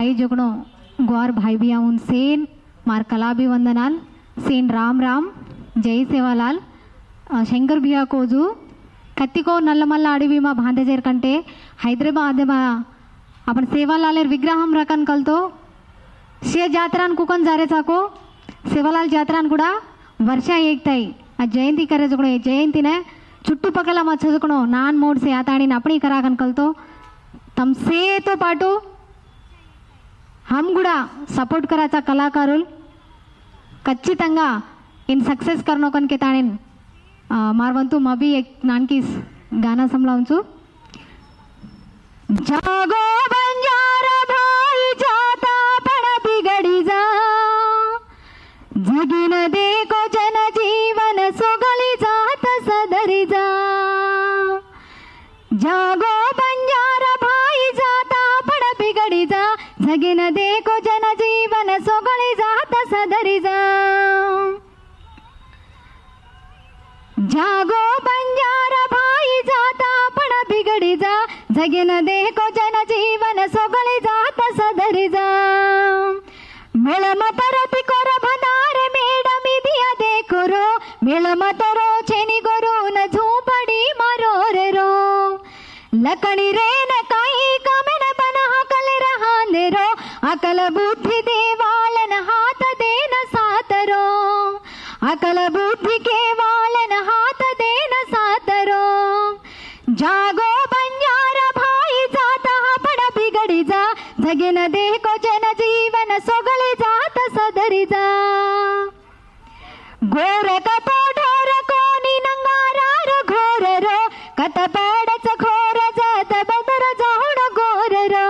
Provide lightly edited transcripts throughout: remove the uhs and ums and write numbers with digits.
भाई जोगणो ग्वार भाई भी आउन सेन मार कलाभिवंदनाल सेन राम राम जय सेवालाल शंकर भिया कोजू कत्तिको नल्लमल्ल अडवी मा बांधेजेर कंटे हैदराबाद मा आपण सेवालालेर विग्रहं रकन कलतो शे जात्रान कुकन जारे चाको सेवालाल जात्रान కూడా वर्ष एकताई आ जयंती करे जोगणो जयंती ने चुट्टुपక్కల మా చదువుకునో నాన్ మోడ్ సే ఆతాడిని అప్ని కరాగన్ కల్తో తమ్ సే తో పాటు हम కూడా సపోర్ట్ कराचा కళాకారులు ఖచ్చితంగా इन सक्सेस करनो कन के ताणीन मारवंतु मबी एक नानकीस गाना समलावंचु जागो बंजारा भाई जाता पण बिगड़ी जा जगिन देखो जन जीवन सोगली जात सदरी जा जागो बंजारा भाई जाता पण बिगड़ी जा जगिन देखो जन जीवन सोगली जात सदरी जा जागो बंजारा भाई जाता पण बिगड़ी जा जगिन देखो जन जीवन सोगली जात सदरी जा मिळम परती कोर भंडारे मेडमी दिया देखो रो मिळम तरो छेनी गोरो न झोपडी मारो रे रो लकणी रे न काही कामेन पण हकल रहांदे रो अकल बुद्धि देवालन हात देन सातरो अकल बुद्धि केवालन हात देन सातरो जागो बंजारा भाई जाता पण बिगड़ी जा जगिन देखो जन जीवन सोगली जात सदरी जा गोरक तो ढोर कोणी नंगारार घोर रो कत पाडच घोर जात बदर जाऊन गोर रो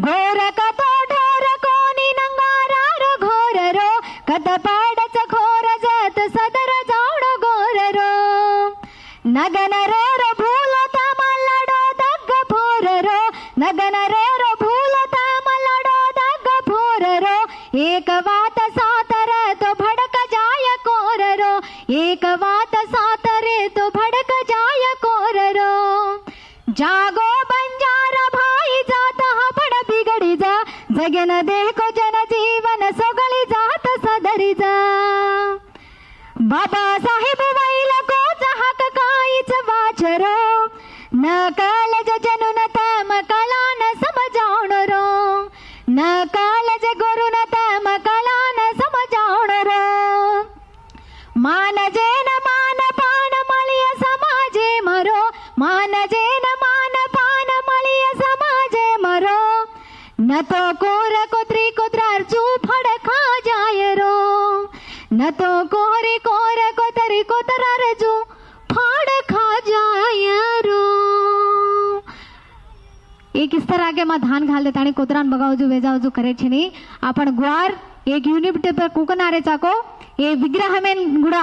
गोरक तो ढोर कोणी नंगारार घोर रो कत पाडच घोर जात सदर जाऊन गोर रो नगन रे रो भूलता मल्लडो दग्ग फोर रो नगन रे रो भूलता मल्लडो दग्ग फोर रो एक वात सातर तो भड़क जाय कोर रो एक वात सातरे तो भड़क जाय कोर रो जागो बंजारा भाई जाता पण बिगड़ी जा जगन देखो जन जीवन सोगली जात सदरी जा बाबा साहेब वैल को जहक काईच वाचरो न कालज जनुन तम कला न समजावण रो न कालज गुरु न तम कला न समजावण रो मान जेन मान पान मळिय समाजे मरो मान जेन मान पान मळिय समाजे मरो न तो कोर कुत्री कुत्रारचू फड खा जाय रो न तो कोरी कोर कोतरी कोतरारचू फड खा जाय रो एक इस तरह के मा धान घाल देता आणि कोतरान बगावजू वेजावजू करे छेनी आपण ग्वार एक यूनिट पे कुकनारे चाको ఏ విగ్రహమేన్ కూడా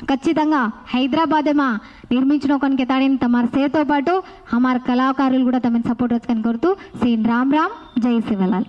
ఖచ్చితంగా హైదరాబాద్ మా నిర్మించిన కొనకే తాడిన తమార్ సేతో పాటు హమార్ కళాకారులు కూడా తమని సపోర్ట్ వచ్చకని కోరుతూ సేన్ రామ్ రామ్ జై శివలాల్.